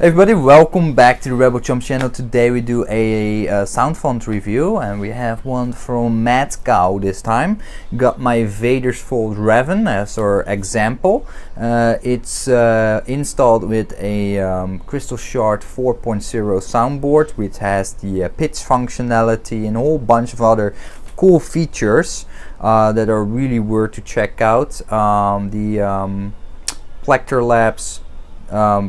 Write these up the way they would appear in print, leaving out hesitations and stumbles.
Hey everybody, welcome back to the Rebel Chump channel. Today we do a sound font review, and we have one from Madcow this time. Got my Vader's Vault Raven as our example. It's installed with a Crystal Shard 4.0 soundboard, which has the pitch functionality and a whole bunch of other cool features that are really worth to check out. The Plector Labs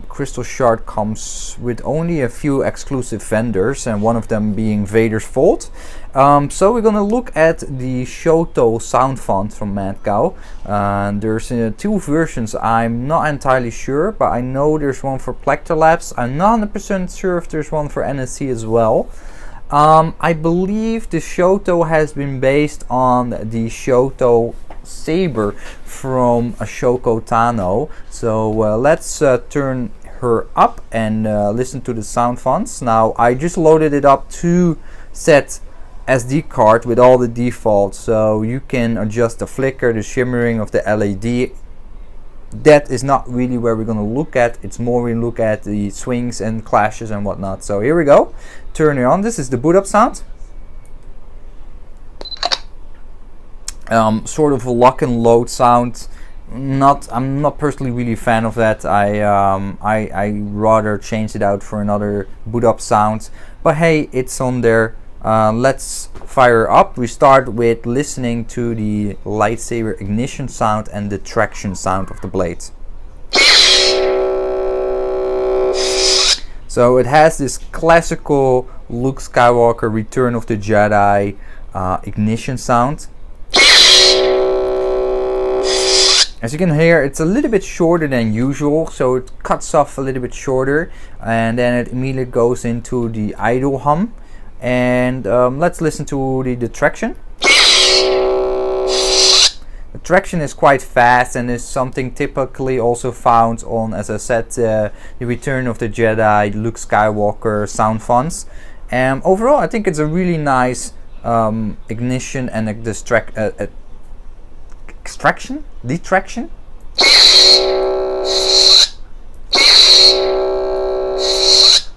Crystal Shard comes with only a few exclusive vendors, and one of them being Vader's Vault. So we're gonna look at the Shoto sound font from Madcow. There's two versions. I'm not entirely sure, but I know there's one for Plector Labs. I'm not 100% sure if there's one for NSC as well. I believe the Shoto has been based on the Shoto Saber from Ashoko Tano. So let's turn her up and listen to the sound fonts. Now I just loaded it up to set SD card with all the defaults, so you can adjust the flicker, the shimmering of the LED. That is not really where we're going to look at. It's more we look at the swings and clashes and whatnot. So here we go. Turn it on. This is the boot up sound. Sort of a lock and load sound. I'm not personally really a fan of that. I rather change it out for another boot up sound. But hey, it's on there. Let's fire up. We start with listening to the lightsaber ignition sound and the traction sound of the blade. So it has this classical Luke Skywalker Return of the Jedi ignition sound. As you can hear, it's a little bit shorter than usual, so it cuts off a little bit shorter, and then it immediately goes into the idle hum. And let's listen to the traction. The traction is quite fast and is something typically also found on, as I said, the Return of the Jedi, Luke Skywalker sound fonts. Overall, I think it's a really nice ignition and detraction.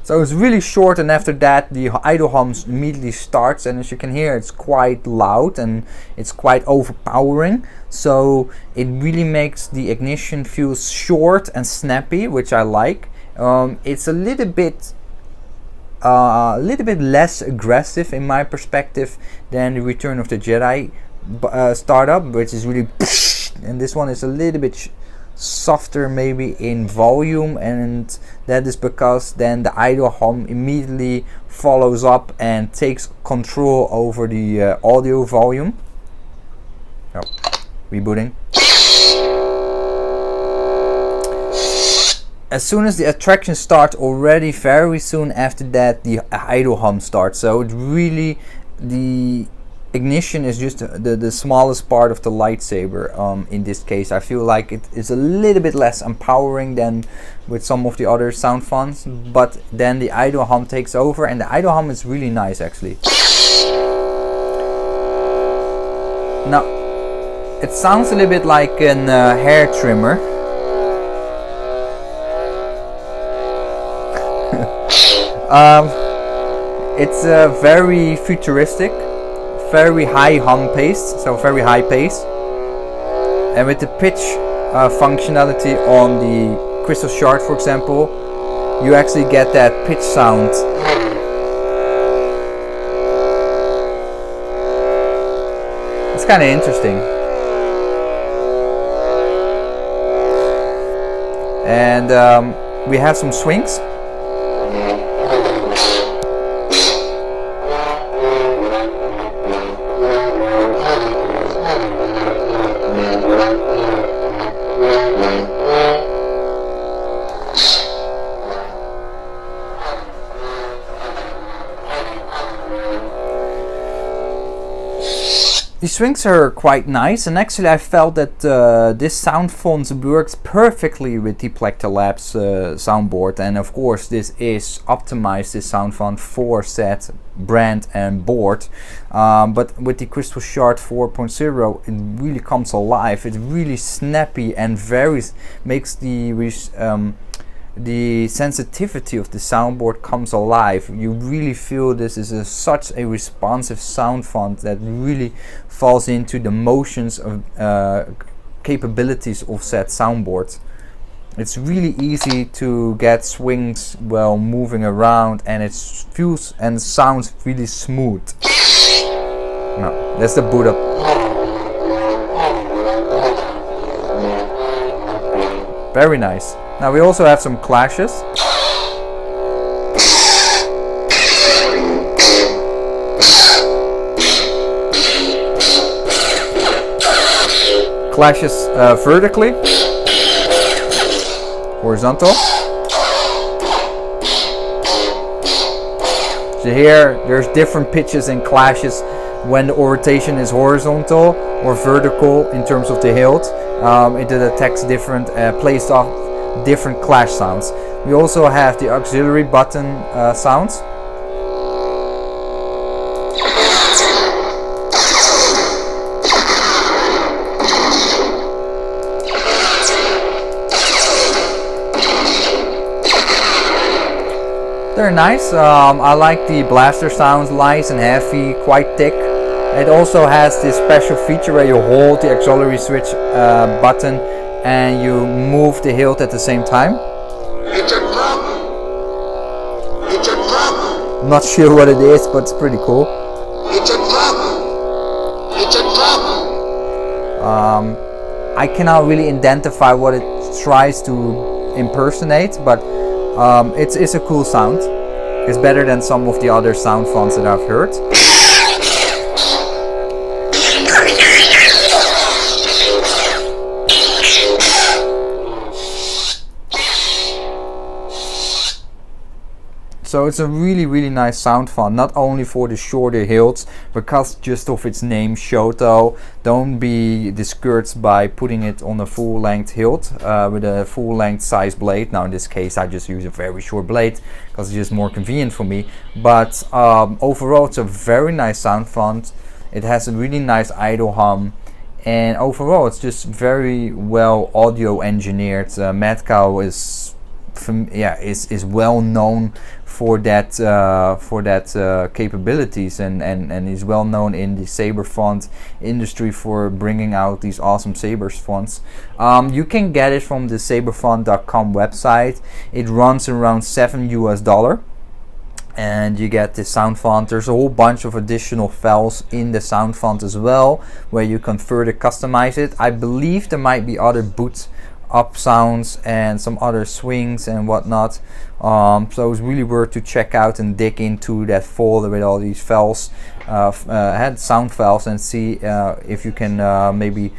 So it's really short, and after that the idle hums immediately starts, and as you can hear, it's quite loud and it's quite overpowering. So it really makes the ignition feel short and snappy, which I like. It's a little bit less aggressive in my perspective than the Return of the Jedi startup, which is really and this one is a little bit softer maybe in volume, and that is because then the idle hum immediately follows up and takes control over the audio volume. Oh, rebooting. As soon as the attraction starts, already very soon after that the idle hum starts. So it really, the ignition is just the smallest part of the lightsaber. In this case, I feel like it is a little bit less empowering than with some of the other sound fonts, but then the idle hum takes over, and the idle hum is really nice actually. Now it sounds a little bit like an hair trimmer. It's very futuristic, very high hum pace, so very high pace, and with the pitch functionality on the Crystal Shard, for example, you actually get that pitch sound. It's kind of interesting. And we have some swings. The swings are quite nice, and actually I felt that this sound font works perfectly with the Plector Labs soundboard, and of course this is optimized, this sound font, for said brand and board. But with the Crystal Shard 4.0 it really comes alive. It's really snappy and makes the the sensitivity of the soundboard comes alive. You really feel this is such a responsive sound font that really falls into the motions of capabilities of said soundboard. It's really easy to get swings while moving around, and it feels and sounds really smooth. No, that's the boot up. Very nice. Now we also have some clashes. Clashes vertically, horizontal. So here there's different pitches and clashes when the rotation is horizontal or vertical in terms of the hilt. It detects different, plays off different clash sounds. We also have the auxiliary button sounds. They're nice. I like the blaster sounds, light and heavy, quite thick. It also has this special feature where you hold the auxiliary switch button and you move the hilt at the same time. It's a trap! It's a trap! Not sure what it is, but it's pretty cool. It's a trap! It's a trap! I cannot really identify what it tries to impersonate, but it's a cool sound. It's better than some of the other sound fonts that I've heard. So it's a really nice sound font, not only for the shorter hilts, because just of its name, Shoto. Don't be discouraged by putting it on a full length hilt with a full length size blade. Now in this case I just use a very short blade because it's just more convenient for me. But overall it's a very nice sound font. It has a really nice idle hum. And overall it's just very well audio engineered. Madcow is well known for that capabilities, and is well known in the saber font industry for bringing out these awesome sabers fonts. You can get it from the saberfont.com website. It runs around $7 and you get the sound font. There's a whole bunch of additional files in the sound font as well where you can further customize it. I believe there might be other boot up sounds and some other swings and whatnot, so it's really worth to check out and dig into that folder with all these files, sound files, and see if you can maybe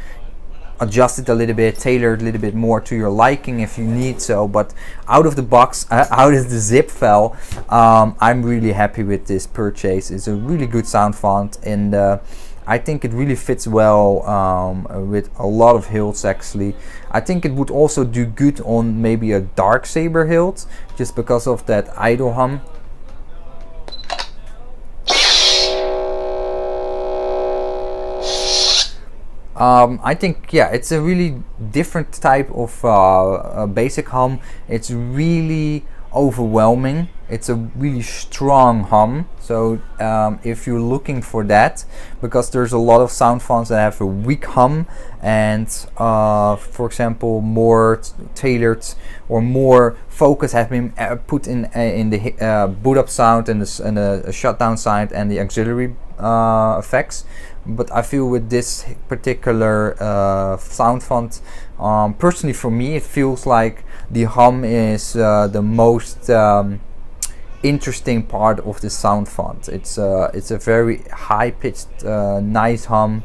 adjust it a little bit, tailor it a little bit more to your liking if you need so. But out of the box, out of the zip file, I'm really happy with this purchase. It's a really good sound font, and I think it really fits well with a lot of hilts actually. I think it would also do good on maybe a dark saber hilt, just because of that idle hum. I think, yeah, it's a really different type of basic hum. It's really overwhelming. It's a really strong hum. So if you're looking for that, because there's a lot of sound fonts that have a weak hum and for example more tailored or more focus have been put in the boot up sound and the shutdown sound and the auxiliary effects. But I feel with this particular sound font, personally for me, it feels like the hum is the most interesting part of the sound font. It's a very high-pitched, nice hum.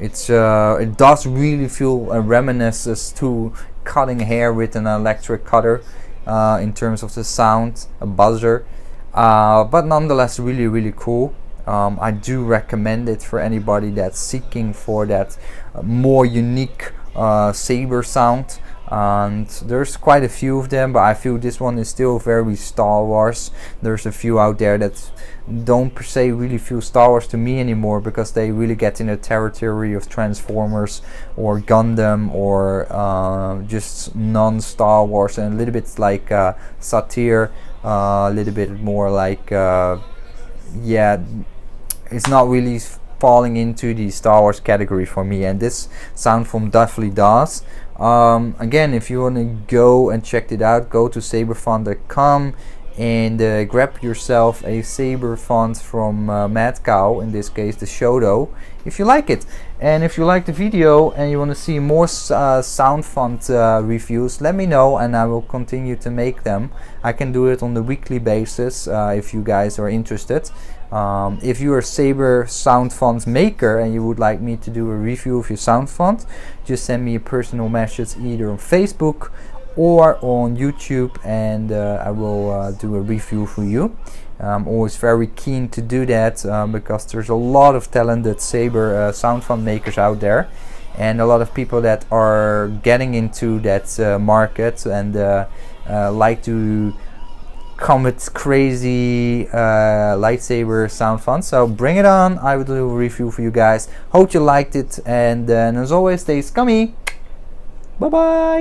It does really feel a reminiscence to cutting hair with an electric cutter in terms of the sound, a buzzer, but nonetheless really cool. I do recommend it for anybody that's seeking for that more unique saber sound. and there's quite a few of them, but I feel this one is still very Star Wars. There's a few out there that don't per se really feel Star Wars to me anymore, because they really get in the territory of Transformers or Gundam, or just non-Star Wars, and a little bit like satire, a little bit more like yeah, it's not really falling into the Star Wars category for me, and this soundfont definitely does. Again, if you want to go and check it out, go to saberfont.com and grab yourself a saber font from Madcow, in this case the Shoto, if you like it. And if you like the video and you want to see more sound font reviews, let me know and I will continue to make them. I can do it on the weekly basis if you guys are interested. If you are a Saber sound font maker and you would like me to do a review of your sound font, just send me a personal message either on Facebook or on YouTube, and I will do a review for you. I'm always very keen to do that because there's a lot of talented Saber sound font makers out there, and a lot of people that are getting into that market and like to come with crazy lightsaber sound font. So bring it on, I will do a review for you guys. Hope you liked it, and as always, stay scummy. Bye bye.